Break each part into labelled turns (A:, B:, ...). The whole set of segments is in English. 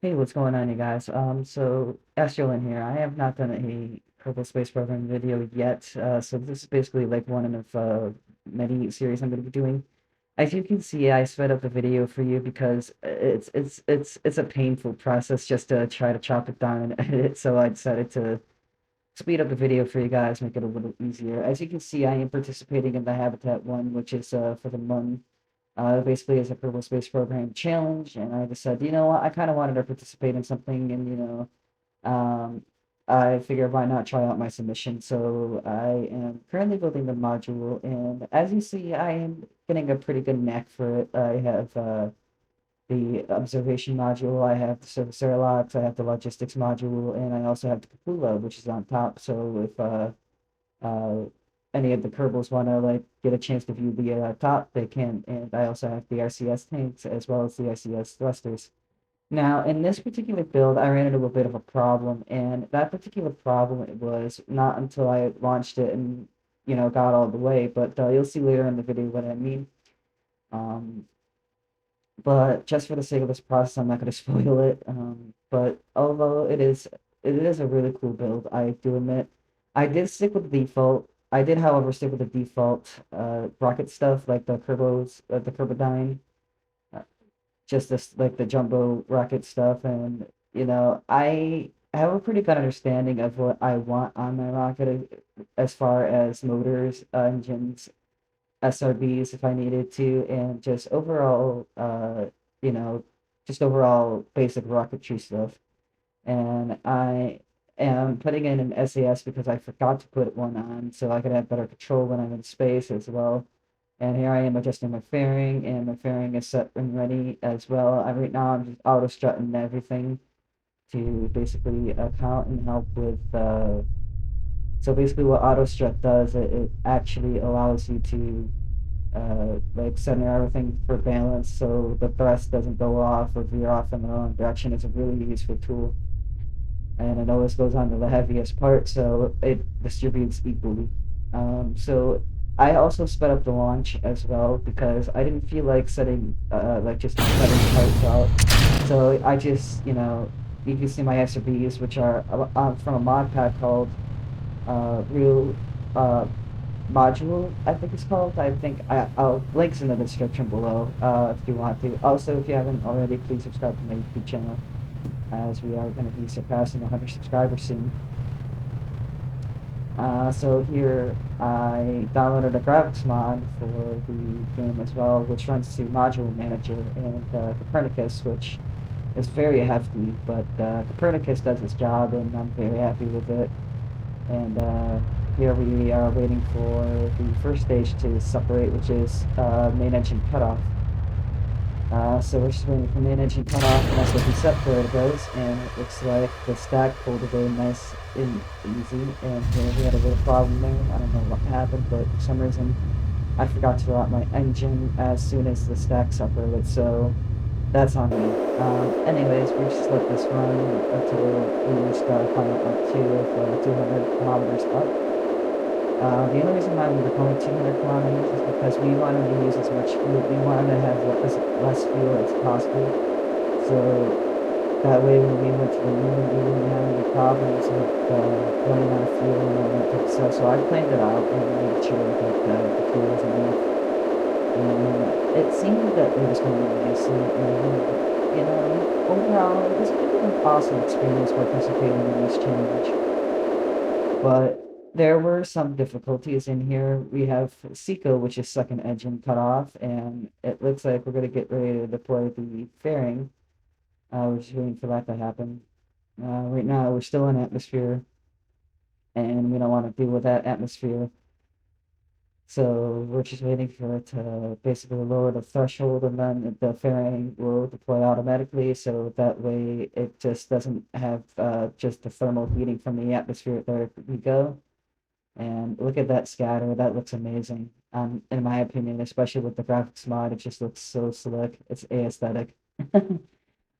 A: Hey, what's going on, you guys? So Astrolin here. I have not done a Kerbal Space Program video yet, so this is basically like one of many series I'm going to be doing. As you can see, I sped up the video for you because it's a painful process just to try to chop it down and edit it. So I decided to speed up the video for you guys, make it a little easier. As you can see, I am participating in the Habitat one, which is for the Mun. Basically, as a Kerbal Space Program challenge, and I decided, you know what, I kind of wanted to participate in something, and um, I figured why not try out my submission. So I am currently building the module, and as you see, I am getting a pretty good knack for it. I have the observation module, I have the service airlocks, I have the logistics module, and I also have the cupola, which is on top. So if uh, any of the Kerbals want to like get a chance to view the top, they can. And I also have the RCS tanks as well as the RCS thrusters. Now, in this particular build, I ran into a bit of a problem, and that particular problem was not until I launched it and got all the way. But you'll see later in the video what I mean. Um, but just for the sake of this process, I'm not going to spoil it. But although it is a really cool build, I do admit. I did stick with the default. I did, however, stick with the default rocket stuff like the Kerbodyne, uh, just this like the jumbo rocket stuff, and I have a pretty good understanding of what I want on my rocket as far as motors, engines, SRBs if I needed to, and just overall, you know, just overall basic rocketry stuff. And I am putting in an SAS because I forgot to put one on so I could have better control when I'm in space as well. And here I am adjusting my fairing, and my fairing is set and ready as well. Right now I'm just auto strutting everything to basically account and help with so basically what auto strut does, it actually allows you to like center everything for balance so the thrust doesn't go off or veer off in the wrong direction. It's a really useful tool, and it always goes on to the heaviest part so it distributes equally. So I also sped up the launch as well because I didn't feel like setting like just setting parts out. So I just you can see my SRBs, which are from a mod pack called real module, I think it's called. I'll links in the description below if you want to. Also, if you haven't already, please subscribe to my YouTube channel as we are going to be surpassing 100 subscribers soon. So here I downloaded a graphics mod for the game as well, which runs through Module Manager and Copernicus, which is very hefty, but Copernicus does its job, and I'm very happy with it. And here we are waiting for the first stage to separate, which is main engine cutoff. So we're just waiting for main engine cutoff, and that's what we set for it goes. And it looks like the stack pulled away nice and easy. And here we had a little problem there. I don't know what happened, but for some reason I forgot to fill out my engine as soon as the stack separated. So that's on me. Anyways, we just let this run until we reach the final up to 200 kilometers up. The only reason why we were going 200 kilometers is because we wanted to use as much fuel, we wanted to have less fuel as possible. So that way when we went to the moon, we wouldn't have any problems with running out of fuel and all that type of stuff. So I planned it out and made sure that the fuel was enough. And it seemed that it was going nicely. And, overall, it was a bit of an awesome experience participating in this challenge. But there were some difficulties in here. We have Seco, which is second engine cut off, and it looks like we're going to get ready to deploy the fairing. We're just waiting for that to happen. Right now, we're still in atmosphere, and we don't want to deal with that atmosphere. So we're just waiting for it to basically lower the threshold, and then the fairing will deploy automatically. So that way, it just doesn't have just the thermal heating from the atmosphere. There we go. And look at that scatter. That looks amazing. In my opinion, especially with the graphics mod, it just looks so slick. It's aesthetic.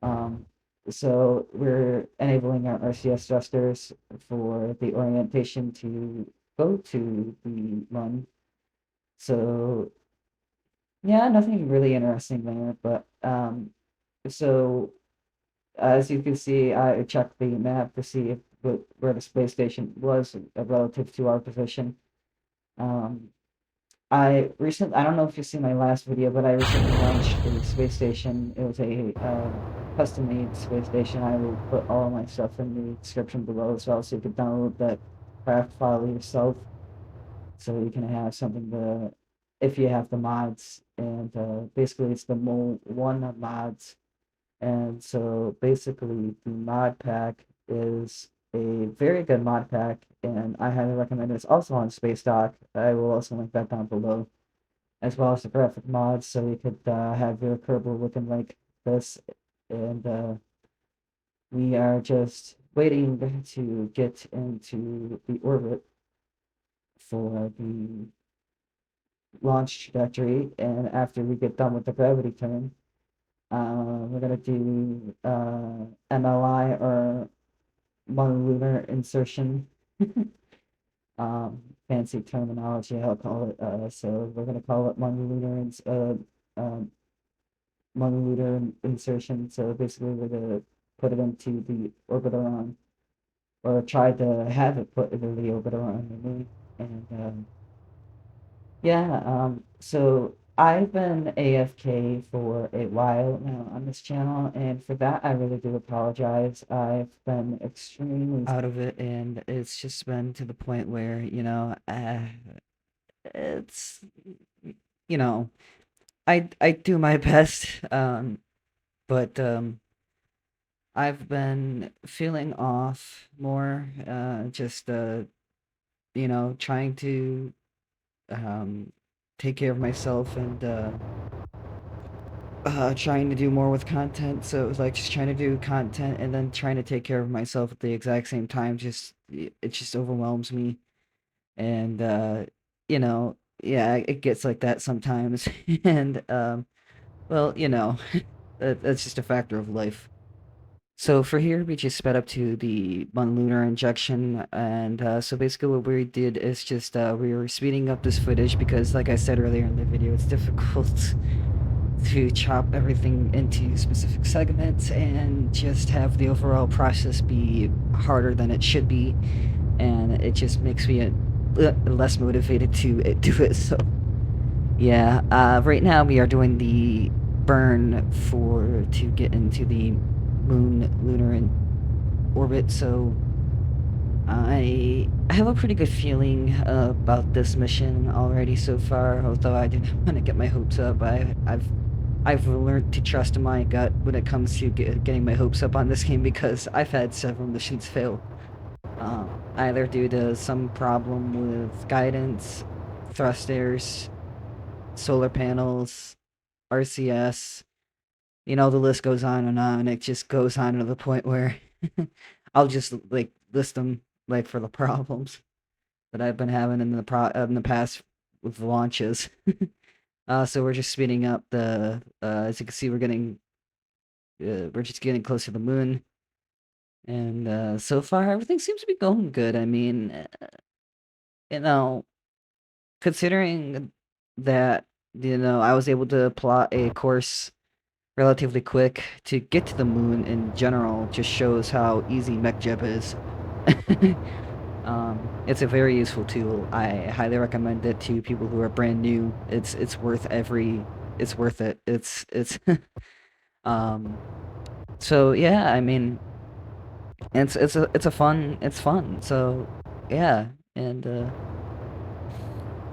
A: um, so we're enabling our RCS thrusters for the orientation to go to the run. So yeah, nothing really interesting there, but so As you can see, I checked the map to see if where the space station was relative to our position. Um, I don't know if you see my last video, but I recently launched a space station. It was a custom-made space station. I will put all my stuff in the description below as well, so you can download that craft file yourself, so you can have something to, if you have the mods. And basically, it's the Mole One mods. And so basically, the mod pack is a very good mod pack, and I highly recommend it. It's also on Space Dock. I will also link that down below, as well as the graphic mods, so you could have your Kerbal looking like this. And we are just waiting to get into the orbit for the launch trajectory. And after we get done with the gravity turn, we're gonna do MLI, or monolunar insertion. Fancy terminology, I'll call it. So we're gonna call it um, monolunar insertion. So basically, we're gonna put it into the orbiter, or try to have it put into the orbiter on the moon. And yeah, so I've been AFK for a while now on this channel, and for that I really do apologize. I've been extremely out of it, and it's just been to the point where, it's, you know, I do my best, but I've been feeling off more, just trying to um take care of myself, and trying to do more with content. So it was like just trying to do content and then trying to take care of myself at the exact same time. It just overwhelms me, and yeah, it gets like that sometimes. And well, that's just a factor of life. So for here, we just sped up to the lunar injection, and so basically what we did is just we were speeding up this footage because, like I said earlier in the video, it's difficult to chop everything into specific segments and just have the overall process be harder than it should be, and it just makes me less motivated to do it. So yeah, right now we are doing the burn for to get into the moon lunar orbit. So I have a pretty good feeling about this mission already so far, although I didn't want to get my hopes up. I've learned to trust my gut when it comes to getting my hopes up on this game, because I've had several missions fail, either due to some problem with guidance, thrusters, solar panels, RCS. The list goes on and on. It just goes on to the point where I'll just like list them, like, for the problems that I've been having in the past with the launches. So we're just speeding up the. As you can see, we're just getting close to the moon, and so far everything seems to be going good. I mean, you know, considering that I was able to plot a course relatively quick to get to the moon in general, just shows how easy MechJeb is. It's a very useful tool. I highly recommend it to people who are brand new. It's worth it. It's um so yeah, I mean, it's fun. So yeah, and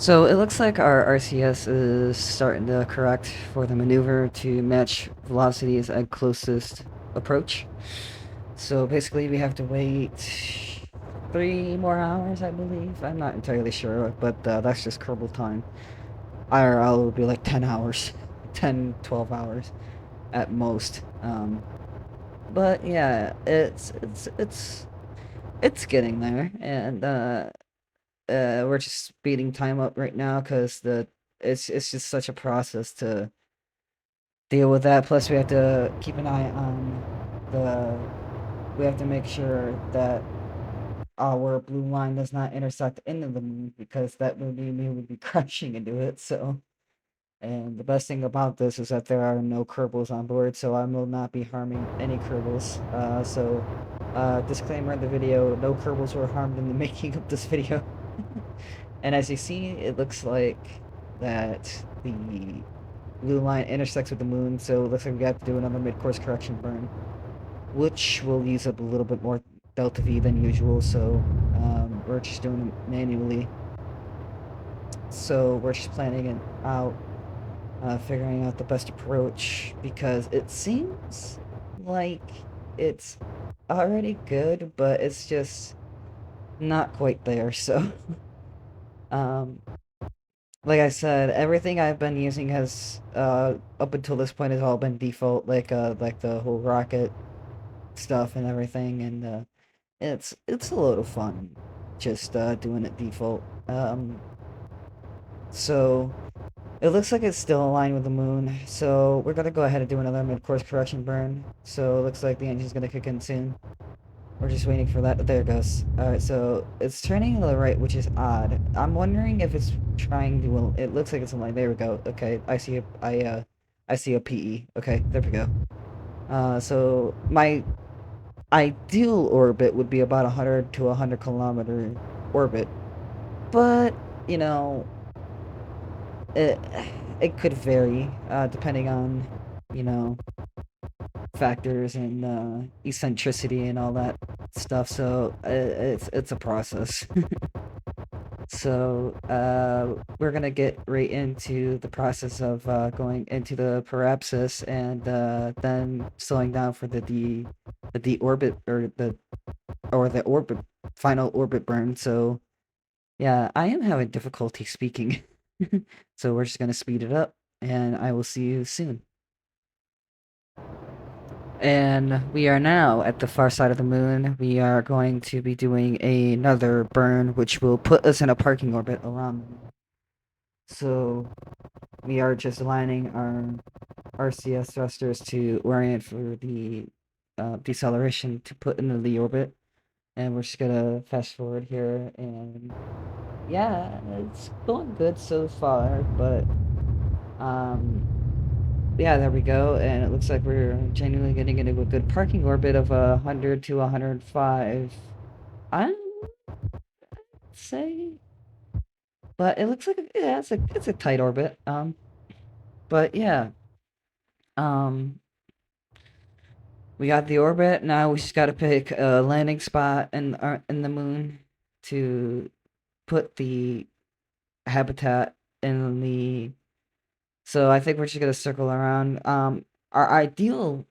A: so it looks like our RCS is starting to correct for the maneuver to match velocities at closest approach. So basically, we have to wait 3 more hours, I believe. I'm not entirely sure, but that's just Kerbal time. IRL will be like 10 hours, 10, 12 hours at most. But yeah, it's getting there, and we're just speeding time up right now because it's just such a process to deal with that. Plus, we have to keep an eye on the. We have to make sure that our blue line does not intersect into the moon, because that would mean we would be crashing into it. So And the best thing about this is that there are no Kerbals on board, so I will not be harming any Kerbals. Disclaimer in the video, no Kerbals were harmed in the making of this video. And as you see, it looks like that the blue line intersects with the moon, so it looks like we have to do another mid-course correction burn, which will use up a little bit more delta V than usual, so we're just doing it manually. So we're just planning it out, figuring out the best approach, because it seems like it's already good, but it's just not quite there, so um, like I said, everything I've been using has up until this point has all been default, like the whole rocket stuff and everything, and it's a load of fun just doing it default. So it looks like it's still aligned with the moon, so we're gonna go ahead and do another mid-course correction burn. So it looks like the engine's gonna kick in soon. We're just waiting for that. There it goes. Alright, so it's turning to the right, which is odd. I'm wondering if it's trying to. It looks like it's aligned. There we go. Okay, I see a PE. Okay, there we go. So my ideal orbit would be about 100 to 100 kilometer orbit, but you know, it it could vary depending on you know factors and eccentricity and all that stuff. So it's a process. So we're gonna get right into the process of going into the parapsis and then slowing down for the deorbit or the orbit final orbit burn. So yeah, I am having difficulty speaking. So we're just gonna speed it up, and I will see you soon. And we are now at the far side of the moon. We are going to be doing another burn, which will put us in a parking orbit around the moon. So we are just aligning our RCS thrusters to orient for the deceleration to put into the orbit. And we're just gonna fast forward here, and yeah, it's going good so far, but um, yeah, there we go, and it looks like we're genuinely getting into a good parking orbit of 100 to 105. I'd say, but it looks like yeah, it's a tight orbit. But yeah, um, we got the orbit. Now we just got to pick a landing spot in the moon to put the habitat in the. So I think we're just gonna circle around. Our ideal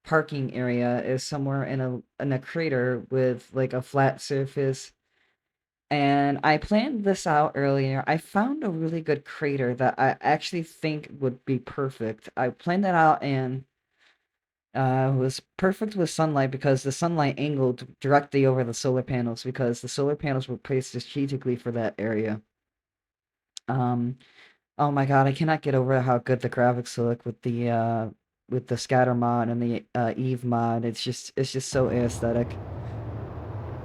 A: parking area is somewhere in a crater with like a flat surface. And I planned this out earlier. I found a really good crater that I actually think would be perfect. I planned that out and was perfect with sunlight because the sunlight angled directly over the solar panels because the solar panels were placed strategically for that area. Um, oh my god, I cannot get over how good the graphics look with the scatter mod and the Eve mod. It's just so aesthetic.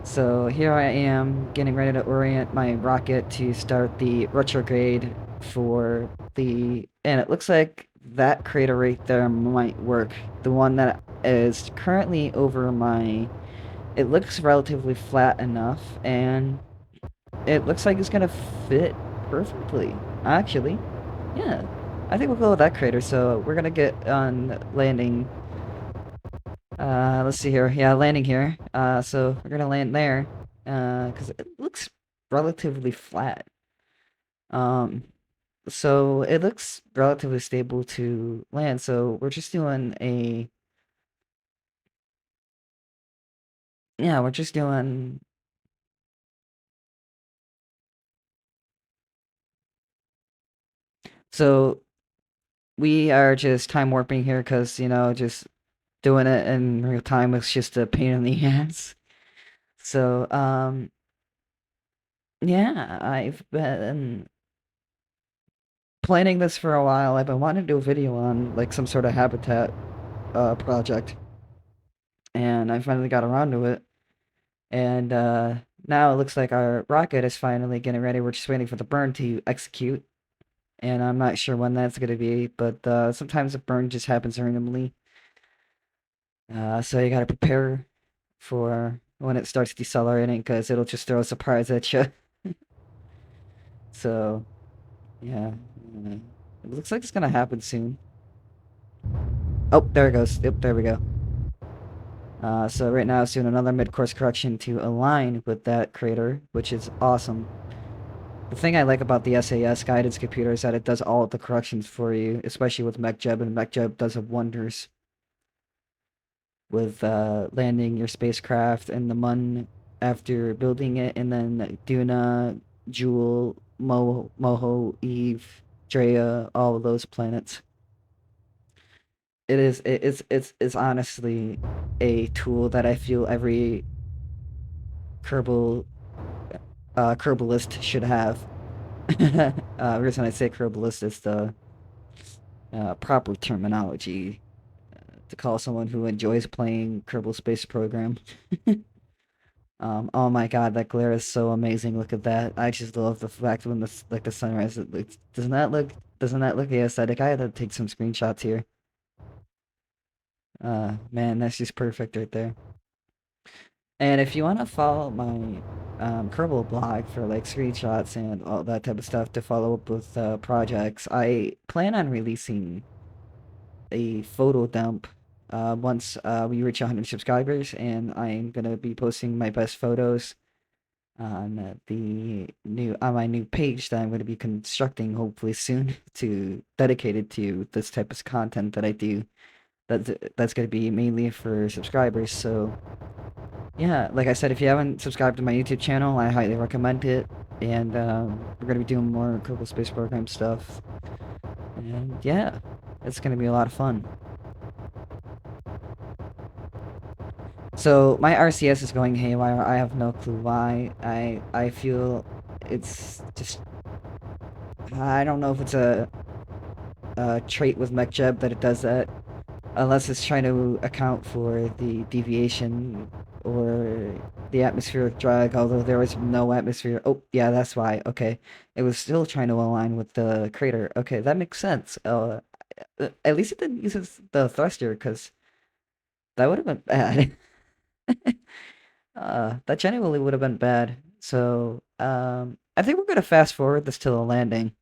A: So here I am getting ready to orient my rocket to start the retrograde for the and it looks like that crater right there might work. The one that is currently over my it looks relatively flat enough and it looks like it's gonna fit perfectly. Actually, yeah. I think we'll go with that crater, so we're gonna get on landing. Let's see here. Yeah, landing here. So we're gonna land there. Because it looks relatively flat. Um, so it looks relatively stable to land. So we're just doing a. Yeah, we're just doing. So we are just time warping here because, just doing it in real time is just a pain in the ass. So, yeah, I've been planning this for a while. I've been wanting to do a video on like some sort of habitat project, and I finally got around to it. And Now it looks like our rocket is finally getting ready. We're just waiting for the burn to execute, and I'm not sure when that's gonna be, but sometimes the burn just happens randomly. So you gotta prepare for when it starts decelerating, because it'll just throw a surprise at you. So yeah, it looks like it's gonna happen soon. Oh, there it goes. Yep, there we go. So right now it's doing another mid-course correction to align with that crater, which is awesome. The thing I like about the SAS guidance computer is that it does all of the corrections for you, especially with MechJeb, and MechJeb does wonders with landing your spacecraft in the Mun after building it, and then Duna, Jewel, Moho, Eve, Drea, all of those planets. It's honestly a tool that I feel every Kerbal Kerbalist should have. The reason I say Kerbalist is the proper terminology to call someone who enjoys playing Kerbal Space Program. Oh my god, that glare is so amazing. Look at that. I just love the fact when the sunrise. Doesn't that look aesthetic? I had to take some screenshots here. Man, that's just perfect right there. And if you want to follow my Kerbal blog for like screenshots and all that type of stuff to follow up with projects, I plan on releasing a photo dump once we reach 100 subscribers, and I'm gonna be posting my best photos on my new page that I'm going to be constructing hopefully soon to dedicated to this type of content that I do. That's going to be mainly for subscribers. So yeah, like I said, if you haven't subscribed to my YouTube channel, I highly recommend it. And we're going to be doing more Kerbal Space Program stuff. And yeah, it's going to be a lot of fun. So my RCS is going haywire. I have no clue why. I feel it's just, I don't know if it's a trait with MechJeb that it does that, unless it's trying to account for the deviation or the atmospheric drag, although there was no atmosphere. Oh, yeah, that's why. Okay. It was still trying to align with the crater. Okay, that makes sense. At least it didn't use the thruster, because that would have been bad. That genuinely would have been bad. So, I think we're gonna fast forward this to the landing.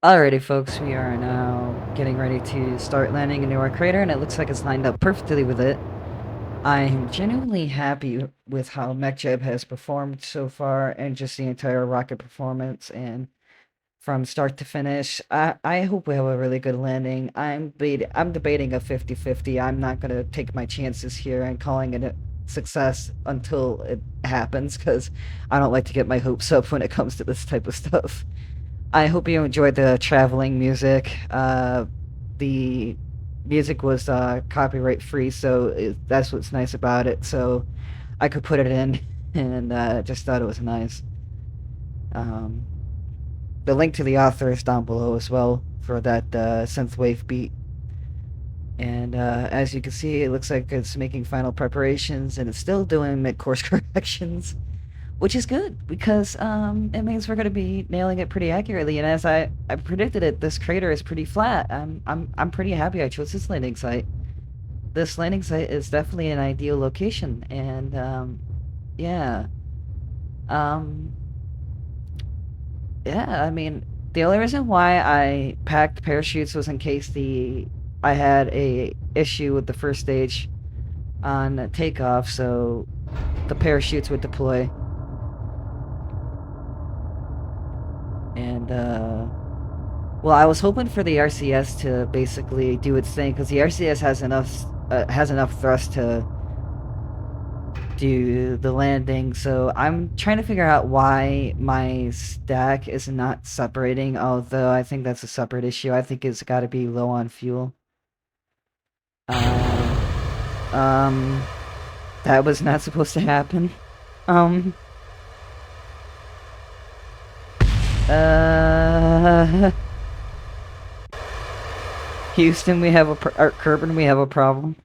A: Alrighty, folks, we are now getting ready to start landing into our crater, and it looks like it's lined up perfectly with it. I'm genuinely happy with how MechJeb has performed so far, and just the entire rocket performance, and from start to finish. I hope we have a really good landing. I'm debating a 50-50. I'm not gonna take my chances here and calling it a success until it happens, because I don't like to get my hopes up when it comes to this type of stuff. I hope you enjoyed the traveling music. The music was copyright free, so that's what's nice about it. So I could put it in, and just thought it was nice. Um, the link to the author is down below as well for that synthwave beat. And as you can see, it looks like it's making final preparations, and it's still doing mid-course corrections, which is good because it means we're going to be nailing it pretty accurately. And as I predicted it, this crater is pretty flat. I'm pretty happy I chose this landing site. This landing site is definitely an ideal location, and yeah, um, yeah. I mean, the only reason why I packed parachutes was in case I had a issue with the first stage on takeoff, so the parachutes would deploy. And well, I was hoping for the RCS to basically do its thing because the RCS has enough thrust to do the landing. So I'm trying to figure out why my stack is not separating. Although I think that's a separate issue. I think it's got to be low on fuel. Uh, um, that was not supposed to happen. Um, uh, Houston, we have Kerbal, we have a problem.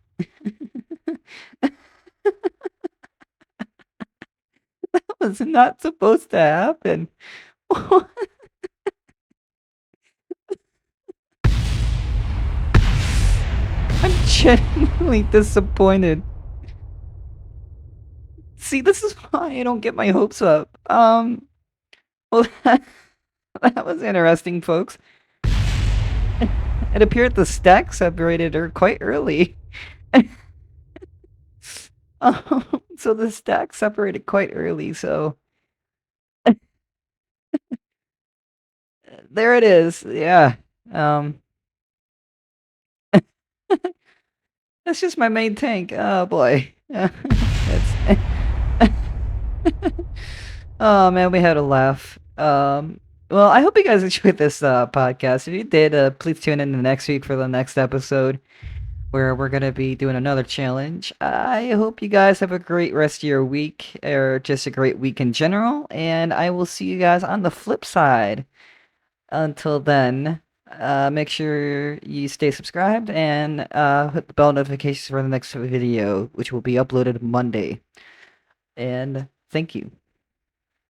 A: Was not supposed to happen. I'm genuinely disappointed. See, this is why I don't get my hopes up. Well, that was interesting, folks. It appeared the stack separated her quite early. So the stack separated quite early, so there it is. Yeah. Um, that's just my main tank. Oh boy. It's oh man, we had a laugh. Well, I hope you guys enjoyed this podcast. If you did, please tune in the next week for the next episode where we're gonna be doing another challenge. I hope you guys have a great rest of your week, or just a great week in general, and I will see you guys on the flip side. Until then, make sure you stay subscribed and hit the bell notifications for the next video, which will be uploaded Monday. And thank you.